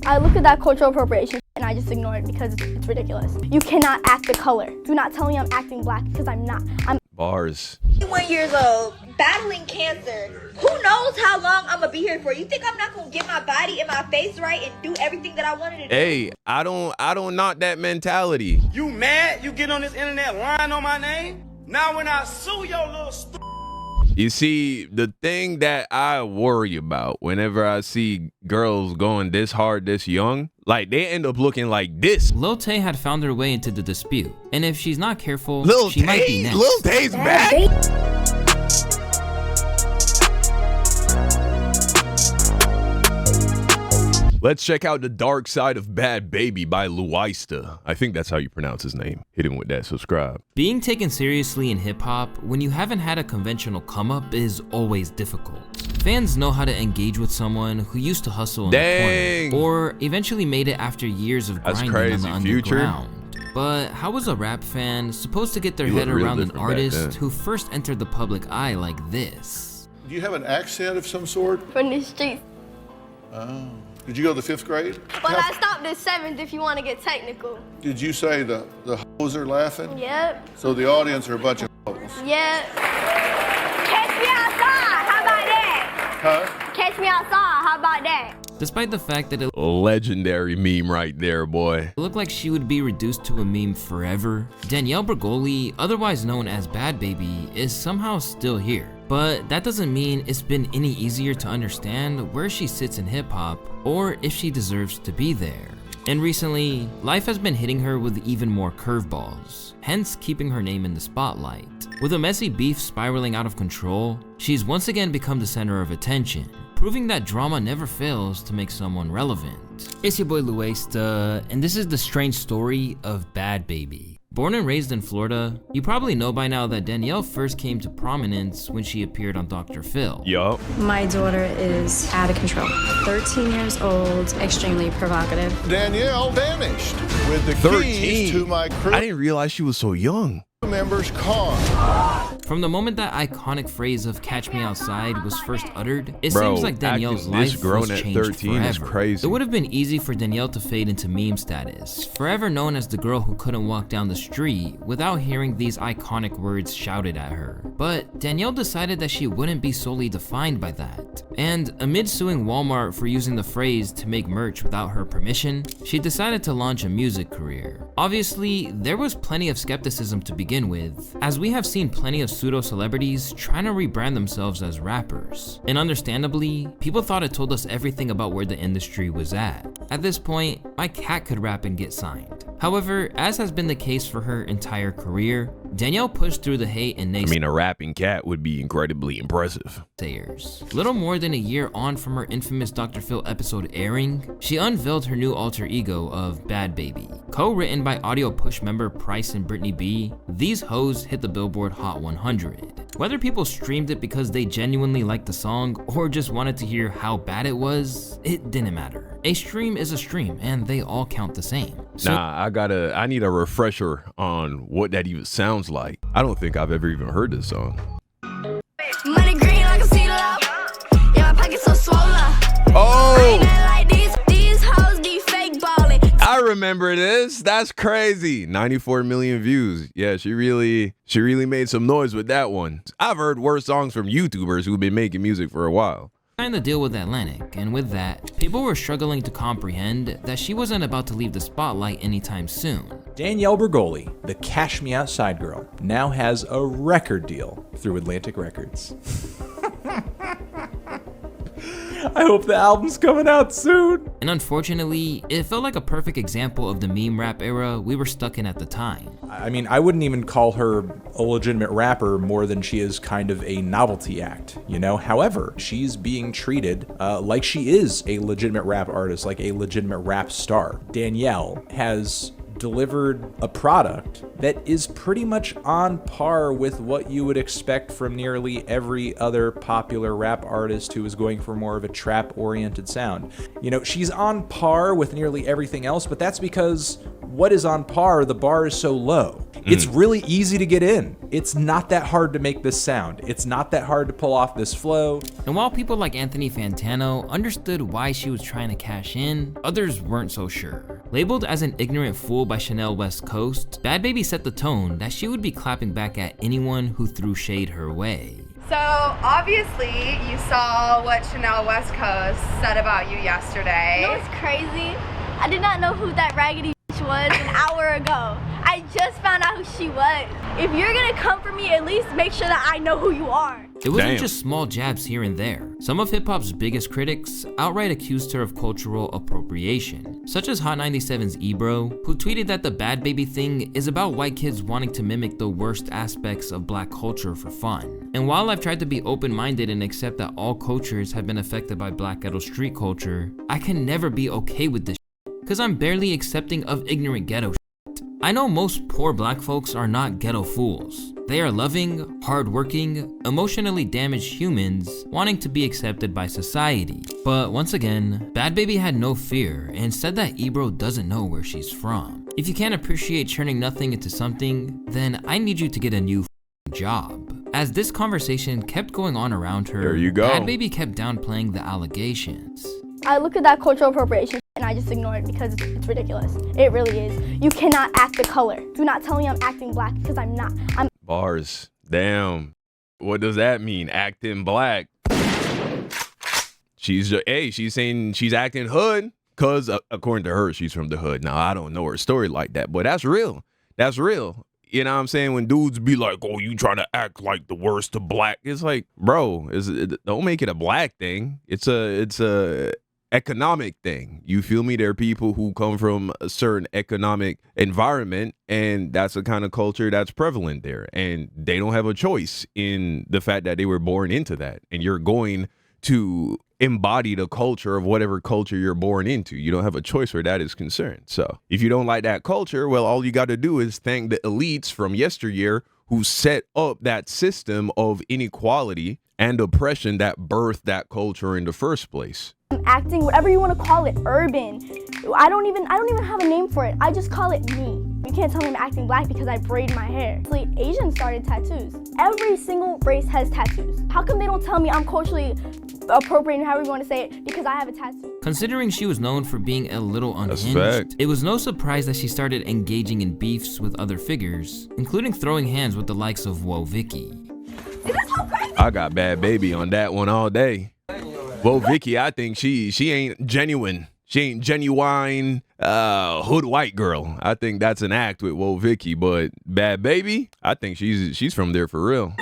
I look at that cultural appropriation and I just ignore it because it's ridiculous. You cannot act the color. Do not tell me I'm acting black because I'm not. I'm Bars. 21 years old, battling cancer. Who knows how long I'm gonna be here for? You think I'm not gonna get my body and my face right and do everything that I wanted to do? Hey, I don't knock that mentality. You mad? You get on this internet lying on my name? Now when I sue your little You see, the thing that I worry about whenever I see girls going this hard this young, like they end up looking like this. Lil Tay had found her way into the dispute, and if she's not careful, Lil she might be Tay? next. Lil Tay's back? Let's check out The Dark Side of Bhad Bhabie by Luista. I think that's how you pronounce his name. Hit him with that subscribe. Being taken seriously in hip-hop when you haven't had a conventional come-up is always difficult. Fans know how to engage with someone who used to hustle in the corner, or eventually made it after years of grinding on the underground. But how was a rap fan supposed to get their head around an artist who first entered the public eye like this? Do you have an accent of some sort? from the streets. Oh. Did you go to the 5th grade? But I stopped at 7th if you want to get technical. Did you say the hoes are laughing? Yep. So the audience are a bunch of hoes. Yep. Catch me outside. How about that? Huh? Catch me outside. How about that? Despite the fact that it Legendary meme right there, boy. looked like she would be reduced to a meme forever, Danielle Bregoli, otherwise known as Bhad Bhabie, is somehow still here. But that doesn't mean it's been any easier to understand where she sits in hip-hop or if she deserves to be there. And recently, life has been hitting her with even more curveballs, hence keeping her name in the spotlight. With a messy beef spiraling out of control, she's once again become the center of attention, proving that drama never fails to make someone relevant. It's your boy Luesta, and this is the strange story of Bhad Bhabie. Born and raised in Florida, you probably know by now that Danielle first came to prominence when she appeared on Dr. Phil. Yup. My daughter is out of control. 13 years old, extremely provocative. Danielle vanished with the 13. keys to my crew I didn't realize she was so young. member's car. From the moment that iconic phrase of "catch me outside" was first uttered, it Bro, seems like Danielle's acting this life grown was at changed 13 forever. is crazy. It would have been easy for Danielle to fade into meme status, forever known as the girl who couldn't walk down the street without hearing these iconic words shouted at her. But Danielle decided that she wouldn't be solely defined by that. And amid suing Walmart for using the phrase to make merch without her permission, she decided to launch a music career. Obviously, there was plenty of skepticism to begin with, as we have seen plenty of pseudo-celebrities trying to rebrand themselves as rappers. And understandably, people thought it told us everything about where the industry was at. At this point, my cat could rap and get signed. However, as has been the case for her entire career, Danielle pushed through the hate and naysayers. I mean, a rapping cat would be incredibly impressive. Little more than a year on from her infamous Dr. Phil episode airing, she unveiled her new alter ego of Bhad Bhabie. Co-written by Audio Push member Price and Brittany B, these hoes hit the Billboard Hot 100. Whether people streamed it because they genuinely liked the song or just wanted to hear how bad it was, it didn't matter. A stream is a stream and they all count the same. So I need a refresher on what that even sounds like. I don't think I've ever even heard this song. Money green like a CeeLo. Yeah, my pockets so swollen. Oh! I ain't nothing like these hoes be fake ballin'. I remember this. That's crazy. 94 million views. Yeah, she really made some noise with that one. I've heard worse songs from YouTubers who've been making music for a while. Signed the deal with Atlantic, and with that, people were struggling to comprehend that she wasn't about to leave the spotlight anytime soon. Danielle Bregoli, the Cash Me Outside girl, now has a record deal through Atlantic Records. I hope the album's coming out soon. And unfortunately, it felt like a perfect example of the meme rap era we were stuck in at the time. I mean, I wouldn't even call her a legitimate rapper more than she is kind of a novelty act, you know? However, she's being treated like she is a legitimate rap artist, like a legitimate rap star. Danielle has delivered a product that is pretty much on par with what you would expect from nearly every other popular rap artist who is going for more of a trap-oriented sound. You know, she's on par with nearly everything else, but that's because what is on par, the bar is so low. It's really easy to get in. It's not that hard to make this sound. It's not that hard to pull off this flow. And while people like Anthony Fantano understood why she was trying to cash in, others weren't so sure. Labeled as an ignorant fool by Chanel West Coast, Bhad Bhabie set the tone that she would be clapping back at anyone who threw shade her way. So obviously you saw what Chanel West Coast said about you yesterday. You know what's crazy? I did not know who that raggedy bitch was an hour ago. I just found out who she was. If you're gonna come for me, at least make sure that I know who you are. It wasn't just small jabs here and there. Some of hip-hop's biggest critics outright accused her of cultural appropriation, such as Hot 97's Ebro, who tweeted that the Bhad Bhabie thing is about white kids wanting to mimic the worst aspects of black culture for fun. And while I've tried to be open-minded and accept that all cultures have been affected by black ghetto street culture, I can never be okay with this because I'm barely accepting of ignorant ghetto shit. I know most poor black folks are not ghetto fools. They are loving, hardworking, emotionally damaged humans wanting to be accepted by society. But once again, Bhad Bhabie had no fear and said that Ebro doesn't know where she's from. If you can't appreciate turning nothing into something, then I need you to get a new job. As this conversation kept going on around her, There you go. Bhad Bhabie kept downplaying the allegations. I look at that cultural appropriation and I just ignore it because it's ridiculous. It really is. You cannot act the color. Do not tell me I'm acting black because I'm not. I'm Bars. Damn. What does that mean? Acting black. She's saying she's acting hood because according to her, she's from the hood. Now, I don't know her story like that, but that's real. That's real. You know what I'm saying? When dudes be like, oh, you trying to act like the worst of black. It's like, bro, don't make it a black thing. It's a economic thing. You feel me? There are people who come from a certain economic environment, and that's the kind of culture that's prevalent there. And they don't have a choice in the fact that they were born into that. And you're going to embody the culture of whatever culture you're born into. You don't have a choice where that is concerned. So if you don't like that culture, well, all you got to do is thank the elites from yesteryear who set up that system of inequality and oppression that birthed that culture in the first place. acting, whatever you want to call it, urban. I don't even have a name for it. I just call it me. You can't tell me I'm acting black because I braid my hair. Asians started tattoos. Every single race has tattoos. How come they don't tell me I'm culturally appropriating, however you want to say it, because I have a tattoo? Considering she was known for being a little unhinged, it was no surprise that she started engaging in beefs with other figures, including throwing hands with the likes of Whoa Vicky. Is this so crazy? I got Bhad Bhabie on that one all day. Whoa Vicky, I think she ain't genuine. She ain't genuine hood white girl. I think that's an act with Whoa Vicky, but Bhad Bhabie, I think she's from there for real.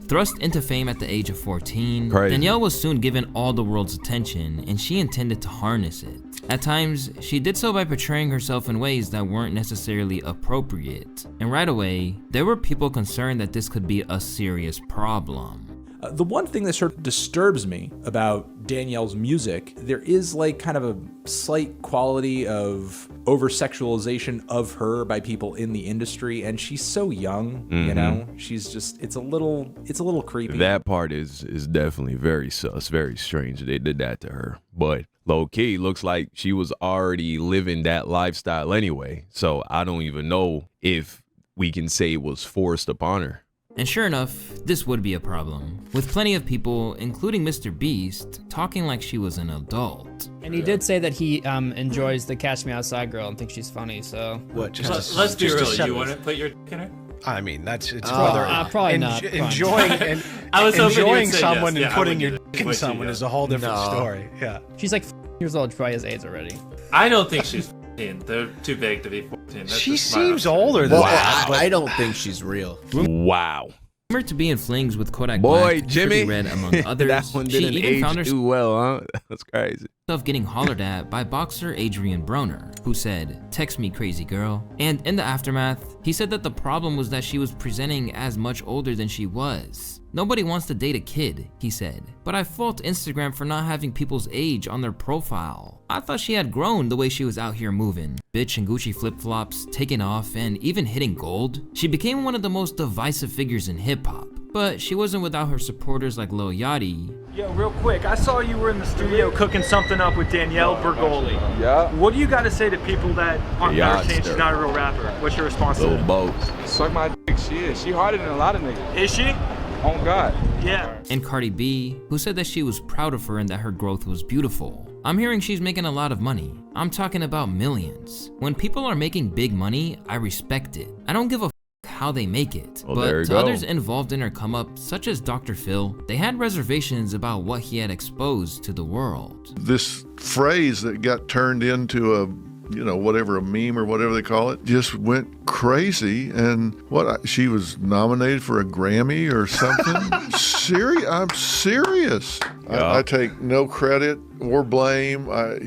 Thrust into fame at the age of 14, Danielle was soon given all the world's attention, and she intended to harness it. At times, she did so by portraying herself in ways that weren't necessarily appropriate. And right away, there were people concerned that this could be a serious problem. The one thing that sort of disturbs me about Danielle's music, there is like kind of a slight quality of over-sexualization of her by people in the industry, and she's so young, you know? She's just, it's a little creepy. That part is definitely very sus, very strange. They did that to her. But low-key, looks like she was already living that lifestyle anyway. So I don't even know if we can say it was forced upon her. And sure enough, this would be a problem, with plenty of people, including Mr. Beast, talking like she was an adult. And he did say that he enjoys the Catch Me Outside girl and thinks she's funny, so... What? Let's be real, you want to put your dick in her? I mean, it's probably not. Enjoying someone and putting your dick in someone is a whole different story. Yeah. She's like years old, she probably has AIDS already. I don't think she's 14. They're too big to be 14. She seems older than that. I don't think she's real. Wow. Rumored to be in flings with Kodak Boy, Black, Jimmy. Red, among others. That one didn't she even age found too well, huh? That's crazy. Herself getting hollered at by boxer Adrian Broner, who said, "Text me, crazy girl." And in the aftermath, he said that the problem was that she was presenting as much older than she was. "Nobody wants to date a kid," he said, "but I fault Instagram for not having people's age on their profile. I thought she had grown the way she was out here moving. Bitch and Gucci flip-flops, taking off, and even hitting gold. She became one of the most divisive figures in hip-hop. But she wasn't without her supporters like Lil Yachty. Yo, real quick, I saw you were in the studio cooking something up with Danielle Bergoli. Yeah. What do you got to say to people that aren't saying she's not a real rapper? What's your response to that? boats. Suck my dick, she is. She harder than a lot of niggas. Is she? On God. Yeah. And Cardi B, who said that she was proud of her and that her growth was beautiful. I'm hearing she's making a lot of money. I'm talking about millions. When people are making big money, I respect it. I don't give a how they make it. Well, but to others involved in her come up, such as Dr. Phil, they had reservations about what he had exposed to the world. This phrase that got turned into a whatever, a meme or whatever they call it, just went crazy. And she was nominated for a Grammy or something? I'm serious. Yeah. I take no credit or blame. I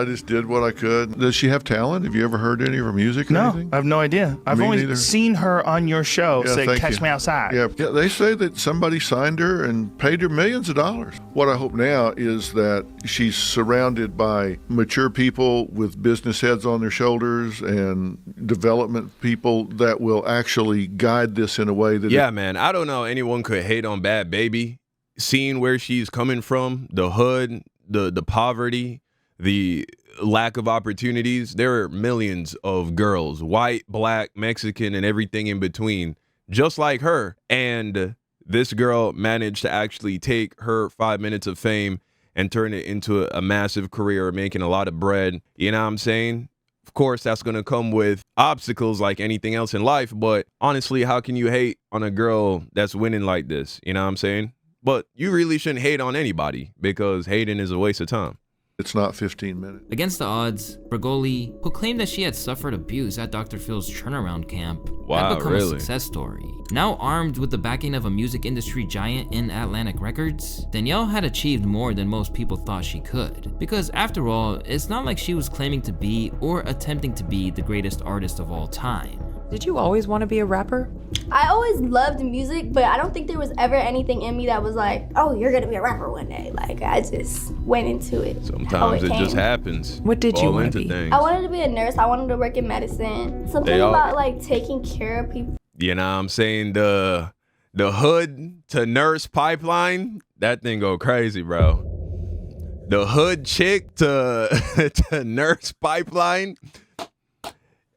just did what I could. Does she have talent? Have you ever heard any of her music or No, anything? I have no idea. I've Me only neither. seen her on your show say, thank catch you. me outside. Yeah, they say that somebody signed her and paid her millions of dollars. What I hope now is that she's surrounded by mature people with business heads on their shoulders and development people that will actually guide this in a way that... Yeah, man, I don't know anyone could hate on Bhad Bhabie. Seeing where she's coming from, the hood, the poverty, the lack of opportunities, there are millions of girls, white, black, Mexican, and everything in between, just like her. And this girl managed to actually take her 5 minutes of fame and turn it into a massive career, making a lot of bread. You know what I'm saying? Of course, that's going to come with obstacles like anything else in life. But honestly, how can you hate on a girl that's winning like this? You know what I'm saying? But you really shouldn't hate on anybody because hating is a waste of time. It's not 15 minutes. Against the odds, Bergoli, who claimed that she had suffered abuse at Dr. Phil's turnaround camp, had become a success story. Now armed with the backing of a music industry giant in Atlantic Records, Danielle had achieved more than most people thought she could. Because after all, it's not like she was claiming to be or attempting to be the greatest artist of all time. Did you always want to be a rapper? I always loved music, but I don't think there was ever anything in me that was like, oh, you're gonna be a rapper one day. Like, I just went into it. Sometimes it just happens. What did you want to be? Things. I wanted to be a nurse. I wanted to work in medicine. Something about like taking care of people. You know what I'm saying? The hood to nurse pipeline, that thing go crazy, bro. The hood chick to nurse pipeline.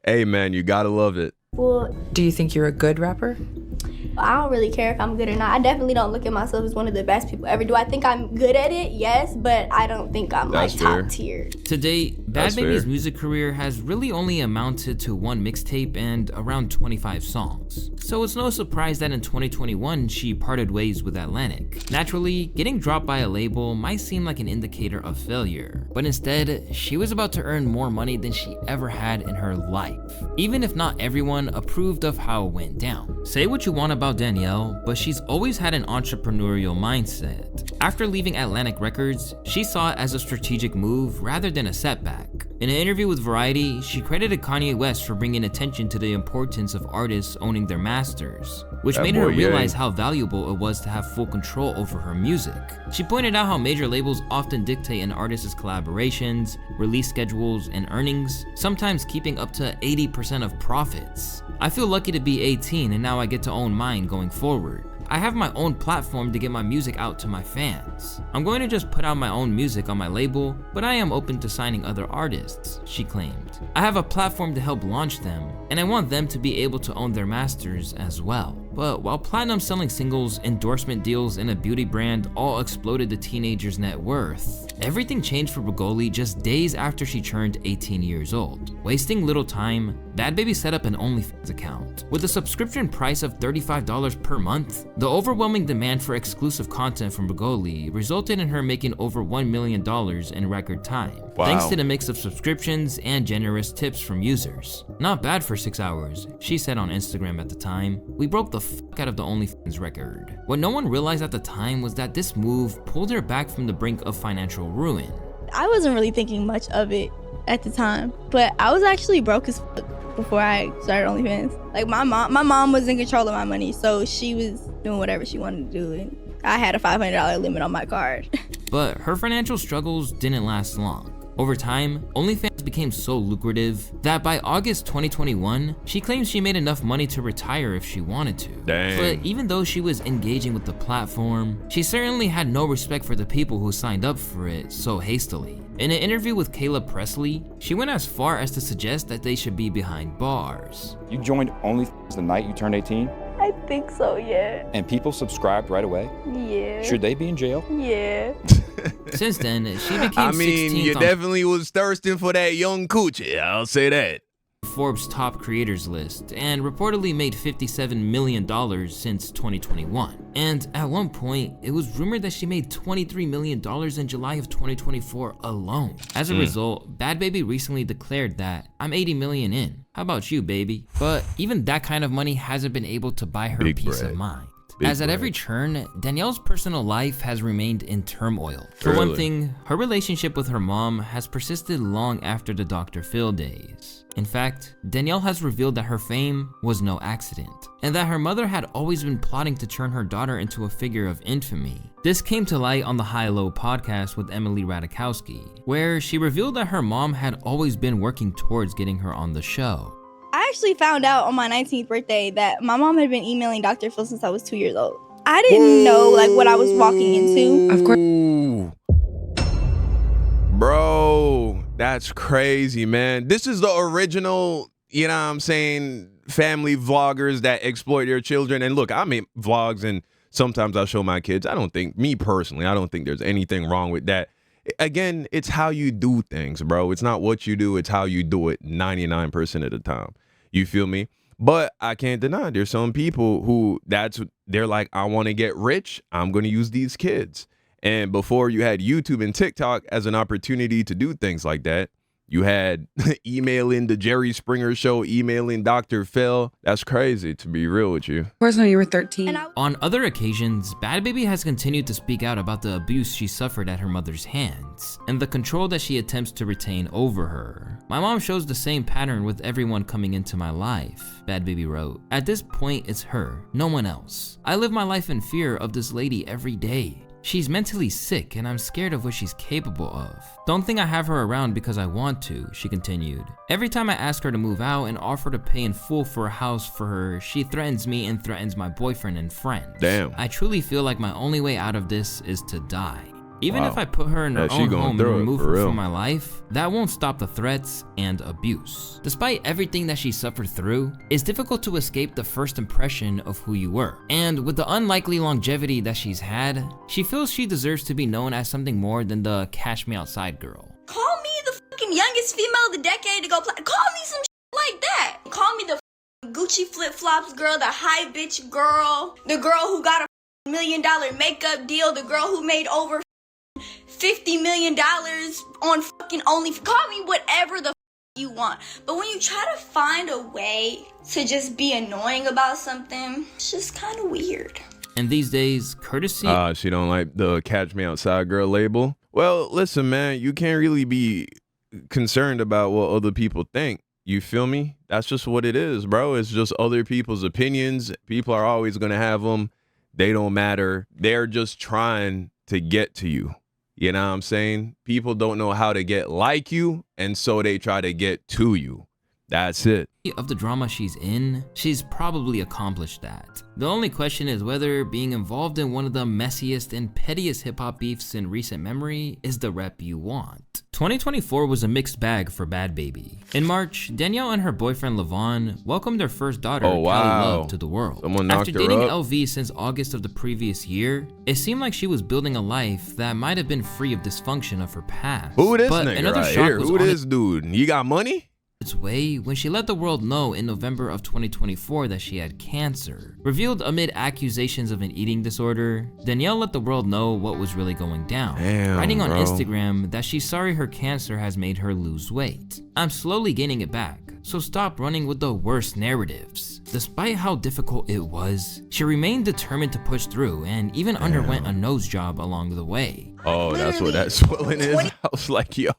Hey man, you gotta love it. Well, do you think you're a good rapper? I don't really care if I'm good or not. I definitely don't look at myself as one of the best people ever. Do I think I'm good at it? Yes, but I don't think I'm like top tier. To date, Bhad Bhabie's music career has really only amounted to one mixtape and around 25 songs. So it's no surprise that in 2021, she parted ways with Atlantic. Naturally, getting dropped by a label might seem like an indicator of failure, but instead, she was about to earn more money than she ever had in her life. Even if not everyone approved of how it went down. Say what you want about Danielle, but she's always had an entrepreneurial mindset. After leaving Atlantic Records, she saw it as a strategic move rather than a setback. In an interview with Variety, she credited Kanye West for bringing attention to the importance of artists owning their masters, which made her realize how valuable it was to have full control over her music. She pointed out how major labels often dictate an artist's collaborations, release schedules, and earnings, sometimes keeping up to 80% of profits. I feel lucky to be 18 and now I get to own mine going forward. I have my own platform to get my music out to my fans. I'm going to just put out my own music on my label, but I am open to signing other artists, she claimed. I have a platform to help launch them, and I want them to be able to own their masters as well. But while platinum selling singles, endorsement deals, and a beauty brand all exploded the teenager's net worth, everything changed for Bergoli just days after she turned 18 years old. Wasting little time, Bhad Bhabie set up an OnlyFans account. With a subscription price of $35 per month, the overwhelming demand for exclusive content from Bergoli resulted in her making over $1 million in record time. Wow. Thanks to the mix of subscriptions and generous tips from users. Not bad for 6 hours, she said on Instagram at the time. We broke the fuck out of the OnlyFans record. What no one realized at the time was that this move pulled her back from the brink of financial ruin. I wasn't really thinking much of it at the time, but I was actually broke as fuck before I started OnlyFans. Like my mom was in control of my money, so she was doing whatever she wanted to do, and I had a $500 limit on my card. But her financial struggles didn't last long. Over time, OnlyFans became so lucrative that by August 2021, she claims she made enough money to retire if she wanted to. Dang. But even though she was engaging with the platform, she certainly had no respect for the people who signed up for it so hastily. In an interview with Caleb Presley, she went as far as to suggest that they should be behind bars. You joined only the night you turned 18? I think so, yeah. And people subscribed right away? Yeah. Should they be in jail? Yeah. Since then, she became I mean, 16th you on definitely was thirsting for that young coochie. I'll say that. Forbes' top creators list and reportedly made $57 million since 2021. And at one point, it was rumored that she made $23 million in July of 2024 alone. As a result, Bhad Bhabie recently declared that, "I'm 80 million in. How about you, baby?" But even that kind of money hasn't been able to buy her peace of mind. As at every turn, Danielle's personal life has remained in turmoil. For one thing, her relationship with her mom has persisted long after the Dr. Phil days. In fact, Danielle has revealed that her fame was no accident, and that her mother had always been plotting to turn her daughter into a figure of infamy. This came to light on the High Low podcast with Emily Ratajkowski, where she revealed that her mom had always been working towards getting her on the show. I actually found out on my 19th birthday that my mom had been emailing Dr. Phil since I was 2 years old. I didn't know like what I was walking into. Of course. Bro, that's crazy, man. This is the original, you know what I'm saying, family vloggers that exploit their children. And look, I make vlogs and sometimes I'll show my kids. I don't think there's anything wrong with that. Again, it's how you do things, bro. It's not what you do, it's how you do it 99% of the time. You feel me? But I can't deny there's some people who they're like, I want to get rich. I'm going to use these kids. And before you had YouTube and TikTok as an opportunity to do things like that, you had emailing the Jerry Springer show, emailing Dr. Phil. That's crazy, to be real with you. Of course, when you were 13. On other occasions, Bhad Bhabie has continued to speak out about the abuse she suffered at her mother's hands and the control that she attempts to retain over her. "My mom shows the same pattern with everyone coming into my life," Bhad Bhabie wrote. "At this point, it's her, no one else. I live my life in fear of this lady every day. She's mentally sick and I'm scared of what she's capable of. Don't think I have her around because I want to," she continued. "Every time I ask her to move out and offer to pay in full for a house for her, she threatens me and threatens my boyfriend and friends. Damn. I truly feel like my only way out of this is to die. Even Wow. if I put her in her Yeah, she own going home and through it, remove for her real. from my life, that won't stop the threats and abuse. Despite everything that she suffered through, it's difficult to escape the first impression of who you were. And with the unlikely longevity that she's had, she feels she deserves to be known as something more than the Cash Me Outside girl." Call me the fucking youngest female of the decade to go play. Call me some shit like that. Call me the Gucci flip-flops girl, the high bitch girl, the girl who got a $1 million makeup deal, the girl who made over $50 million on fucking OnlyFans. Call me whatever the you want. But when you try to find a way to just be annoying about something, it's just kind of weird. And these days, courtesy... She don't like the Catch Me Outside girl label. Well, listen, man, you can't really be concerned about what other people think. You feel me? That's just what it is, bro. It's just other people's opinions. People are always going to have them. They don't matter. They're just trying to get to you. You know what I'm saying? People don't know how to get like you, and so they try to get to you. That's it. Of the drama she's in, she's probably accomplished that. The only question is whether being involved in one of the messiest and pettiest hip-hop beefs in recent memory is the rep you want. 2024 was a mixed bag for Bhad Bhabie. In March, Danielle and her boyfriend Levon welcomed their first daughter, Callie Love, to the world. After dating LV since August of the previous year, it seemed like she was building a life that might have been free of dysfunction of her past. Who this but nigga right here? Who this dude? You got money? Its way when she let the world know in November of 2024 that she had cancer. Revealed amid accusations of an eating disorder, Danielle let the world know what was really going down, writing on Instagram that she's sorry her cancer has made her lose weight. "I'm slowly gaining it back, so stop running with the worst narratives." Despite how difficult it was, she remained determined to push through and even underwent a nose job along the way. Oh, that's what that swelling is? I was like, yo,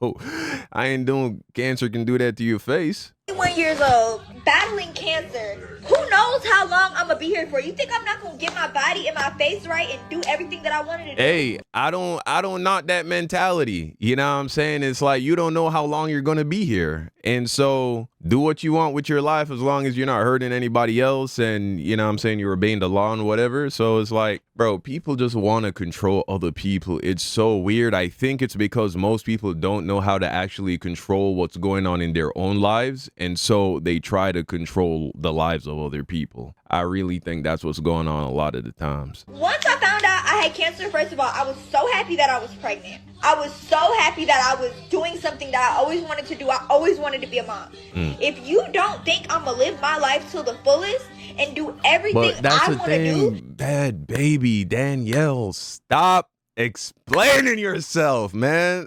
I ain't doing cancer can do that to your face. 21 years old, battling cancer. Who knows how long I'm gonna be here for? You think I'm not gonna get my body and my face right and do everything that I wanted to do? Hey, I don't knock that mentality. You know what I'm saying? It's like you don't know how long you're gonna be here. And so do what you want with your life as long as you're not hurting anybody else and you know what I'm saying, you're obeying the law and whatever. So it's like, bro, people just want to control other people. It's so weird. I think it's because most people don't know how to actually control what's going on in their own lives. And so they try to control the lives of other people. I really think that's what's going on a lot of the times. Once I found out I had cancer, first of all, I was so happy that I was pregnant. I was so happy that I was doing something that I always wanted to do. I always wanted to be a mom. If you don't think I'm gonna live my life to the fullest and do everything I want to do, Bhad Bhabie, Danielle, stop explaining yourself, man.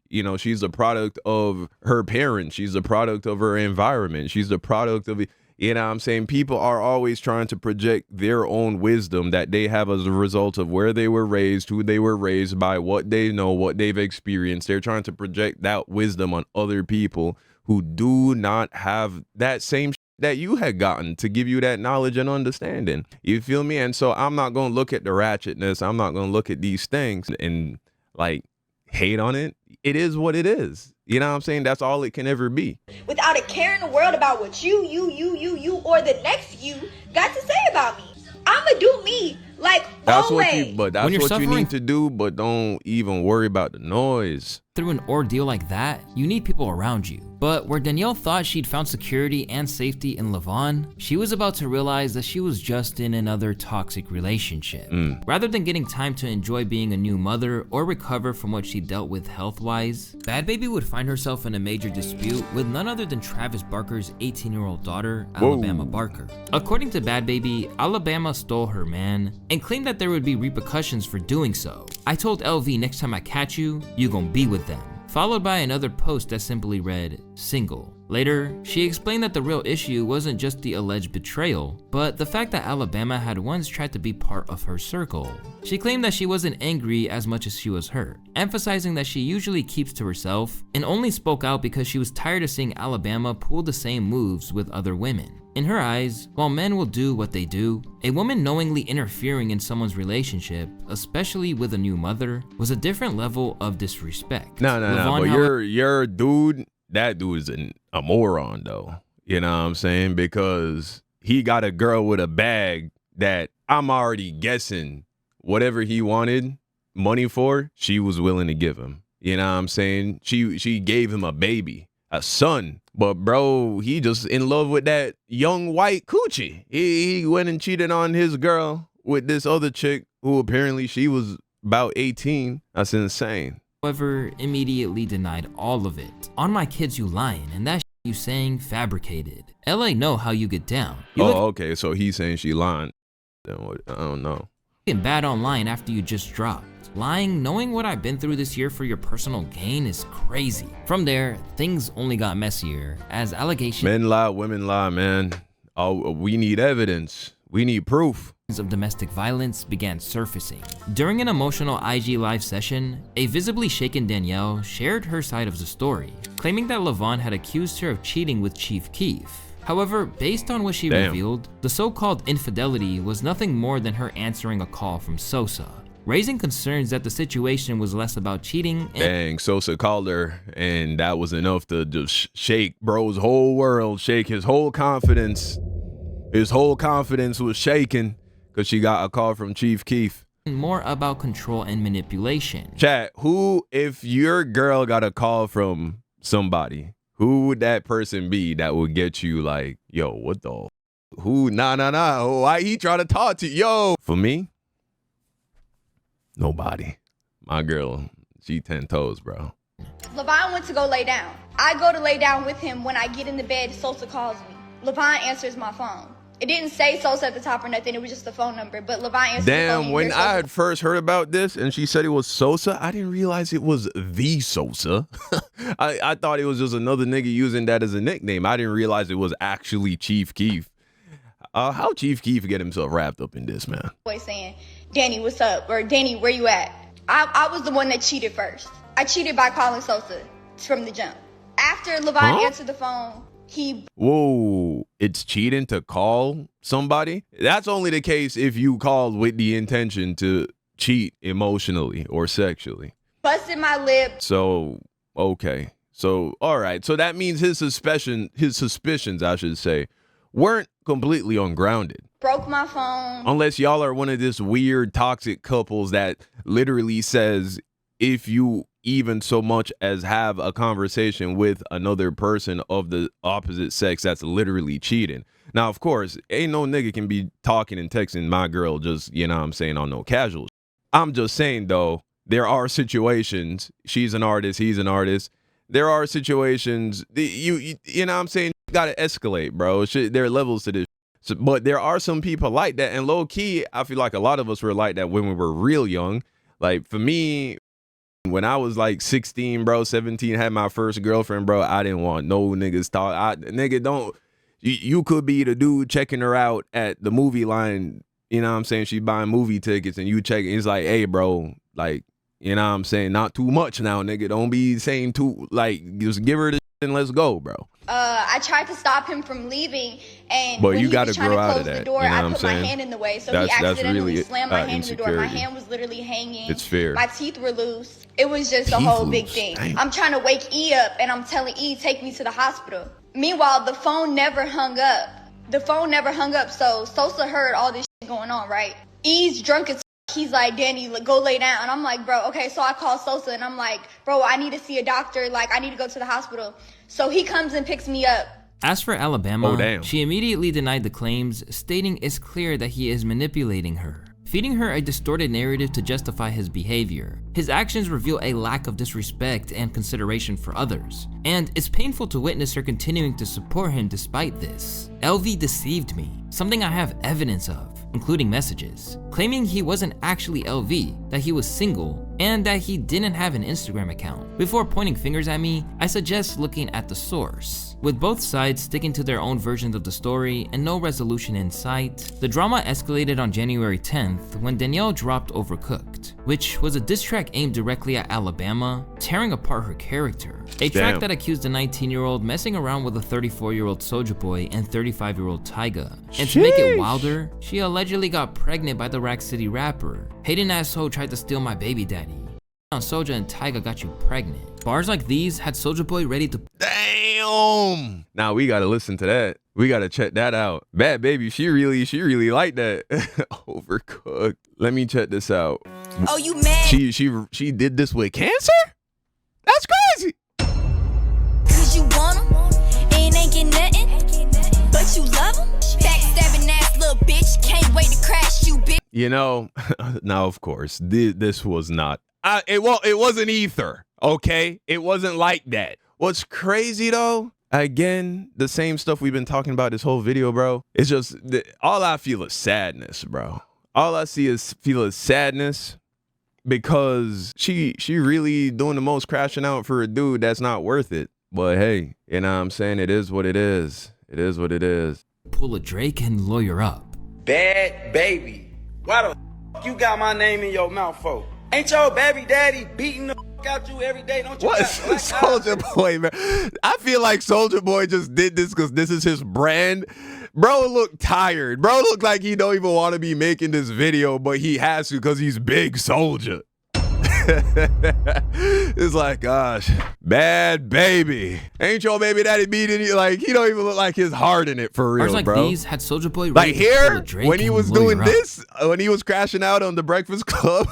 You know, she's a product of her parents. She's a product of her environment. She's a product of, you know what I'm saying? People are always trying to project their own wisdom that they have as a result of where they were raised, who they were raised by, what they know, what they've experienced. They're trying to project that wisdom on other people who do not have that same that you had gotten to give you that knowledge and understanding. You feel me? And so I'm not going to look at the ratchetness. I'm not going to look at these things and like hate on it. It is what it is. You know what I'm saying? That's all it can ever be. without a care in the world about what you, or the next you got to say about me. I'ma do me, like That's always. what you need to do, but don't even worry about the noise. Through an ordeal like that, you need people around you. But where Danielle thought she'd found security and safety in Levon, she was about to realize that she was just in another toxic relationship. Rather than getting time to enjoy being a new mother or recover from what she dealt with health-wise, Bhad Bhabie would find herself in a major dispute with none other than Travis Barker's 18-year-old daughter, Alabama Barker. According to Bhad Bhabie, Alabama stole her man and claimed that there would be repercussions for doing so. I told LV, next time I catch you, you gon' be with them. Followed by another post that simply read, single. Later, she explained that the real issue wasn't just the alleged betrayal, but the fact that Alabama had once tried to be part of her circle. She claimed that she wasn't angry as much as she was hurt, emphasizing that she usually keeps to herself and only spoke out because she was tired of seeing Alabama pull the same moves with other women. In her eyes, while men will do what they do, a woman knowingly interfering in someone's relationship, especially with a new mother, was a different level of disrespect. No, but your dude, that dude is a moron though. You know what I'm saying? Because he got a girl with a bag that I'm already guessing whatever he wanted money for, she was willing to give him. You know what I'm saying? She gave him a baby, a son. But bro, he just in love with that young white coochie. He went and cheated on his girl with this other chick who apparently she was about 18. That's insane. However, immediately denied all of it. On my kids, you lying, and that you saying fabricated. LA know how you get down. Okay, so he's saying she lying. Then what? I don't know. Looking bad online after you just dropped. Lying, knowing what I've been through this year for your personal gain is crazy. From there, things only got messier as allegations. Men lie, women lie, man. We need evidence. We need proof. Of domestic violence began surfacing. During an emotional IG live session, a visibly shaken Danielle shared her side of the story, claiming that Levon had accused her of cheating with Chief Keef. However, based on what she revealed, the so-called infidelity was nothing more than her answering a call from Sosa, raising concerns that the situation was less about cheating and Sosa called her, and that was enough to just shake bro's whole world, shake his whole confidence. His whole confidence was shaken because she got a call from Chief Keef. More about control and manipulation. Chat, if your girl got a call from somebody, who would that person be that would get you like, yo, what the? Who? Nah. Why he trying to talk to you? Yo. For me, nobody. My girl, she 10 toes, bro. Levon went to go lay down. I go to lay down with him. When I get in the bed, Sosa calls me. Levon answers my phone. It didn't say Sosa at the top or nothing. It was just the phone number. But Levon answered the phone. Damn, when I had first heard about this and she said it was Sosa, I didn't realize it was the Sosa. I thought it was just another nigga using that as a nickname. I didn't realize it was actually Chief Keef. How Chief Keef get himself wrapped up in this, man? Boy saying, Danny, what's up? Or Danny, where you at? I was the one that cheated first. I cheated by calling Sosa from the jump. After Levon answered the phone, Whoa, it's cheating to call somebody? That's only the case if you called with the intention to cheat emotionally or sexually. Busted my lip. So, okay. So, all right. So that means his suspicions, I should say, weren't completely ungrounded. Broke my phone. Unless y'all are one of this weird toxic couples that literally says if you even so much as have a conversation with another person of the opposite sex, that's literally cheating. Now, of course, ain't no nigga can be talking and texting my girl just, you know what I'm saying, on no casual. I'm just saying, though, there are situations, she's an artist, he's an artist. There are situations, you know what I'm saying, you gotta escalate, bro. There are levels to this. So, but there are some people like that. And low key, I feel like a lot of us were like that when we were real young. Like for me, when I was like 16, bro, 17, had my first girlfriend, bro, I didn't want no niggas talk. Nigga, don't, you could be the dude checking her out at the movie line. You know what I'm saying? She's buying movie tickets and you check. It's like, hey, bro, like, you know what I'm saying? Not too much now, nigga. Don't be saying too, like, just give her the shit and let's go, bro. I tried to stop him from leaving, and but when you he got was to trying grow to out close of that. the door, you know I what put I'm my saying? hand in the way, so That's he accidentally really, slammed my hand in the door. My insecurity. hand was literally hanging. It's fair. My teeth were loose. It was just a whole big thing. Damn. I'm trying to wake E up, and I'm telling E, take me to the hospital. Meanwhile, the phone never hung up. So Sosa heard all this shit going on, right? E's drunk as he's like, Danny, go lay down. And I'm like, bro, okay. So I call Sosa and I'm like, bro, I need to see a doctor. Like, I need to go to the hospital. So he comes and picks me up. As for Alabama, Oh, damn. she immediately denied the claims, stating it's clear that he is manipulating her, feeding her a distorted narrative to justify his behavior. His actions reveal a lack of disrespect and consideration for others, and it's painful to witness her continuing to support him despite this. LV deceived me, something I have evidence of, including messages, claiming he wasn't actually LV, that he was single, and that he didn't have an Instagram account. Before pointing fingers at me, I suggest looking at the source. With both sides sticking to their own versions of the story and no resolution in sight, the drama escalated on January 10th when Danielle dropped Overcooked, which was a diss track aimed directly at Alabama, tearing apart her character. A track that accused a 19-year-old messing around with a 34-year-old Soulja Boy and 35-year-old Tyga. And to make it wilder, she allegedly got pregnant by the Rack City rapper. Hating asshole tried to steal my baby daddy. Soulja and Tyga got you pregnant. Bars like these had Soulja Boy ready to Damn. Now we gotta listen to that. We gotta check that out. Bhad Bhabie, she really liked that. Overcooked. Let me check this out. Oh, you mad? She did this with cancer? That's crazy. Cause you want him and ain't get nothing, but you love him. Backstabbing ass little bitch, can't wait to crash you, bitch. You know, now of course, this was not. It wasn't ether. Okay, it wasn't like that. What's crazy though? Again, the same stuff we've been talking about this whole video, bro. It's just all I feel is sadness, bro. All I feel is sadness because she really doing the most, crashing out for a dude that's not worth it. But hey, you know what I'm saying? It is what it is. It is what it is. pull a Drake and lawyer up. Bhad Bhabie. Why the f you got my name in your mouth for? Ain't your baby daddy beating the f out you every day? Don't you? What Soulja Boy, man? I feel like Soulja Boy just did this because this is his brand. Bro look tired. Bro look like he don't even want to be making this video, but he has to because he's big Soulja. It's like, gosh, Bhad Bhabie. Ain't your baby daddy beating you? Like, he don't even look like his heart in it for real, Bars like bro. these had Soulja Boy like here, when he was doing up. this, when he was crashing out on the Breakfast Club,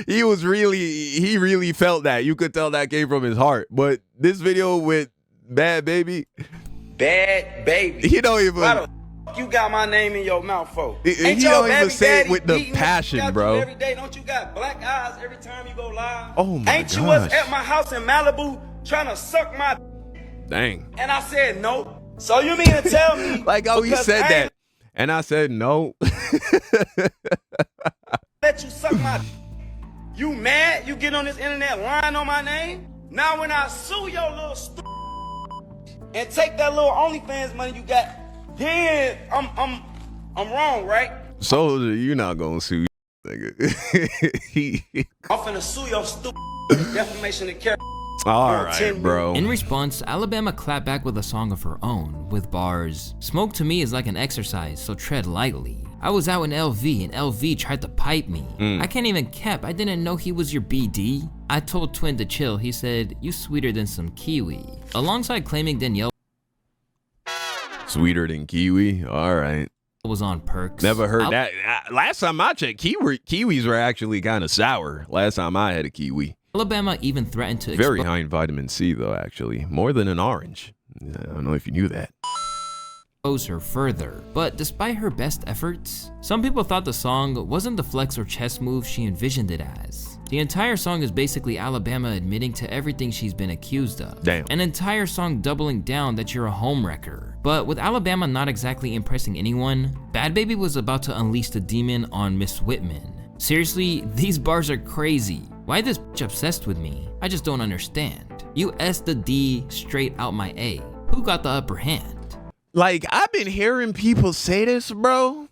he really felt that. You could tell that came from his heart. But this video with Bhad Bhabie, Bhad Bhabie. He don't even. Why the f you got my name in your mouth for? He don't even say it with the passion, bro. Every day, don't you got black eyes every time you go live? Oh my Ain't you was at my house in Malibu trying to suck my dang? And I said no. So you mean to tell me? Like, oh, he said that, and I said no. Let you suck my. You mad? You get on this internet lying on my name? Now when I sue your little and take that little OnlyFans money you got, then I'm wrong, right? Soulja, you not gonna sue, nigga. I'm finna sue your stupid defamation of character. All right, bro. In response, Alabama clapped back with a song of her own, with bars, "Smoke to me is like an exercise, so tread lightly. I was out in LV and LV tried to pipe me. I can't even cap, I didn't know he was your BD. I told Twin to chill, he said, you sweeter than some kiwi." Alongside claiming Danielle Sweeter than kiwi? All right. was on perks. Never heard that. Last time I checked, kiwis were actually kind of sour. Last time I had a kiwi. Alabama even threatened to Very high in vitamin C, though, actually. More than an orange. I don't know if you knew that. Expose her further. But despite her best efforts, some people thought the song wasn't the flex or chess move she envisioned it as. The entire song is basically Alabama admitting to everything she's been accused of. Damn. An entire song doubling down that you're a homewrecker. But with Alabama not exactly impressing anyone, Bhad Bhabie was about to unleash the demon on Miss Whitman. Seriously, these bars are crazy. Why this bitch obsessed with me? I just don't understand. You S the D straight out my A. Who got the upper hand? Like, I've been hearing people say this, bro.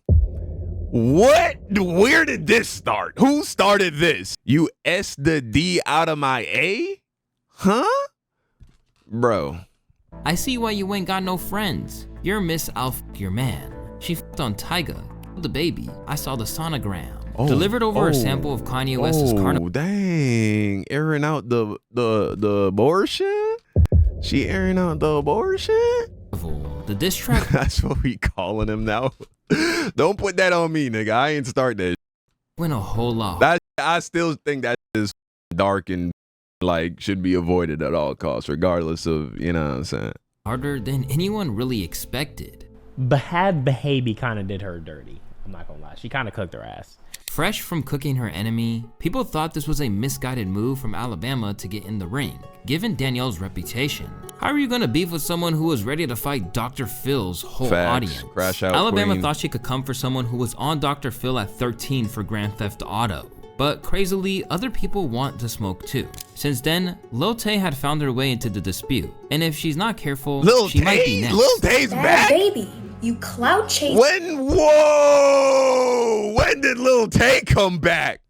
What? Where did this start? Who started this? You S the D out of my A? Huh? Bro. I see why you ain't got no friends. You're Miss I'll f your man. She f***ed on Tyga, the baby. I saw the sonogram. Delivered over a sample of Kanye West's Carnival. Dang, airing out the abortion? She airing out the abortion? The diss track. That's what we calling him now. Don't put that on me, nigga. I ain't start that. Went a whole lot. That, I still think that is dark and like should be avoided at all costs, regardless of, you know what I'm saying. Harder than anyone really expected. Bhad Bhabie kind of did her dirty. I'm not gonna lie. She kind of cooked her ass. Fresh from cooking her enemy, people thought this was a misguided move from Alabama to get in the ring, given Danielle's reputation. How are you gonna beef with someone who was ready to fight Dr. Phil's whole audience? Crash out, Alabama queen. thought she could come for someone who was on Dr. Phil at 13 for Grand Theft Auto. But crazily, other people want to smoke too. Since then, Lil Tay had found her way into the dispute, and if she's not careful, she might be next. Lil Tay's back? Baby, you clout chasing. Whoa! When did Lil Tay come back?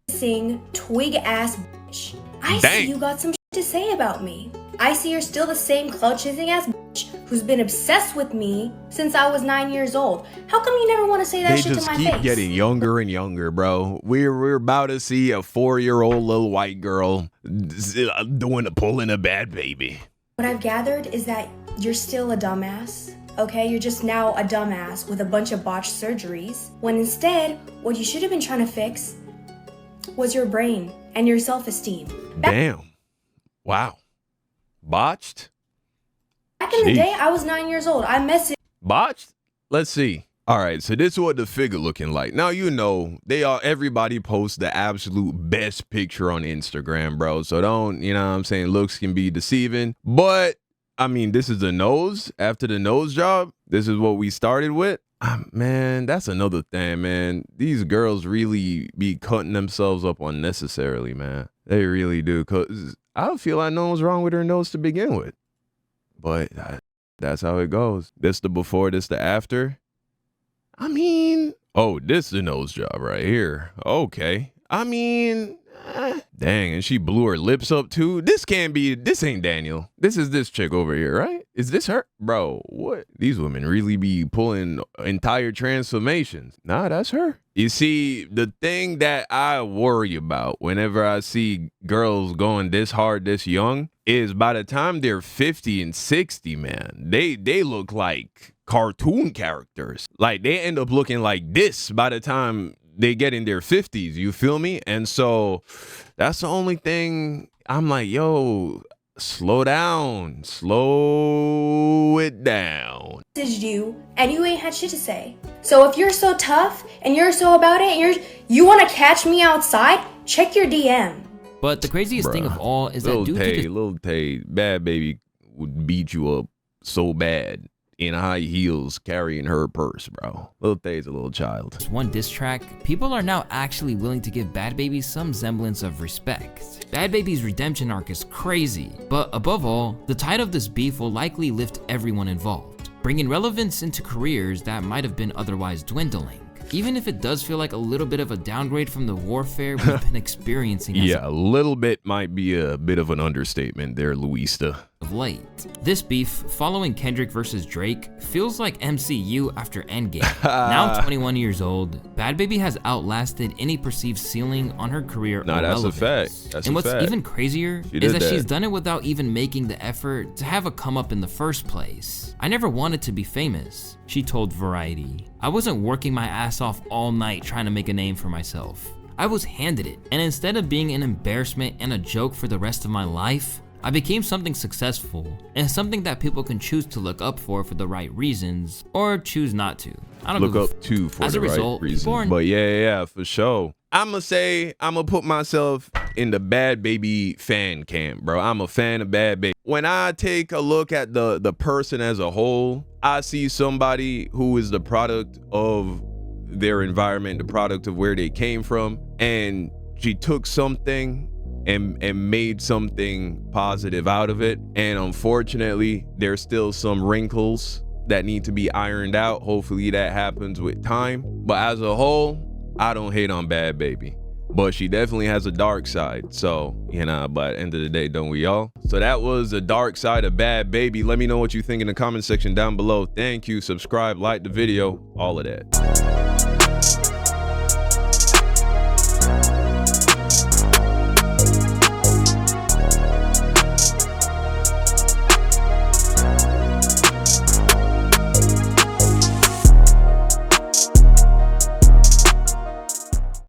Twig ass bitch. I see you got some shit to say about me. I see you're still the same clout chasing ass bitch who's been obsessed with me since I was 9 years old. How come you never want to say that shit to my face? They just keep getting younger and younger, bro. We're about to see a 4-year-old little white girl pulling a Bhad Bhabie. What I've gathered is that you're still a dumbass. Okay, you're just now a dumbass with a bunch of botched surgeries, when instead, what you should have been trying to fix was your brain and your self-esteem. Damn. Wow. Botched? Back in the day, I was 9 years old. I messaged. Botched? Let's see. All right, so this is what the figure looking like. Now, you know, everybody posts the absolute best picture on Instagram, bro. So don't, you know what I'm saying, looks can be deceiving. But, I mean, this is the nose. After the nose job, this is what we started with. Man, that's another thing, man. These girls really be cutting themselves up unnecessarily, man. They really do. Because I don't feel like no one's wrong with her nose to begin with. But that's how it goes. This the before, this the after. I mean, oh, this is the nose job right here. Okay. I mean, dang, and she blew her lips up too. This ain't Daniel. This is this chick over here, right? Is this her? Bro, what? These women really be pulling entire transformations. Nah, that's her. You see, the thing that I worry about whenever I see girls going this hard this young is by the time they're 50 and 60, man, they look like cartoon characters. Like, they end up looking like this by the time they get in their 50s, you feel me? And so that's the only thing I'm like, yo, slow down, slow it down. You and you ain't had shit to say. So if you're so tough and you're so about it and you want to catch me outside, check your DM. But the craziest thing of all is that Lil Tay, Bhad Bhabie would beat you up so bad in high heels carrying her purse, bro. Lil Tay's a little child. One diss track, people are now actually willing to give Bhad Bhabie some semblance of respect. Bhad Bhabie's redemption arc is crazy, but above all, the tide of this beef will likely lift everyone involved, bringing relevance into careers that might have been otherwise dwindling. even if it does feel like a little bit of a downgrade from the warfare we've been experiencing as Yeah, a little bit might be a bit of an understatement there, Luista. of late. This beef, following Kendrick versus Drake, feels like MCU after Endgame. Now 21 years old, Bhad Bhabie has outlasted any perceived ceiling on her career. Nah, that's a fact. That's and a what's fact. even crazier She is did that she's done it without even making the effort to have a come up in the first place. I never wanted to be famous, she told Variety. I wasn't working my ass off all night trying to make a name for myself. I was handed it, and instead of being an embarrassment and a joke for the rest of my life, I became something successful and something that people can choose to look up for the right reasons or choose not to. I don't look give a up to for As the a result, right reason. people are- But yeah, for sure. I'ma put myself in the Bhad Bhabie fan camp, bro. I'm a fan of Bhad Bhabie. When I take a look at the person as a whole, I see somebody who is the product of their environment, the product of where they came from, and she took something and made something positive out of it. And unfortunately, there's still some wrinkles that need to be ironed out. Hopefully that happens with time. But as a whole, I don't hate on Bhad Bhabie, but she definitely has a dark side. So, you know, but at the end of the day, don't we all? So that was the dark side of Bhad Bhabie. Let me know what you think in the comment section down below. Thank you. Subscribe, like the video, all of that.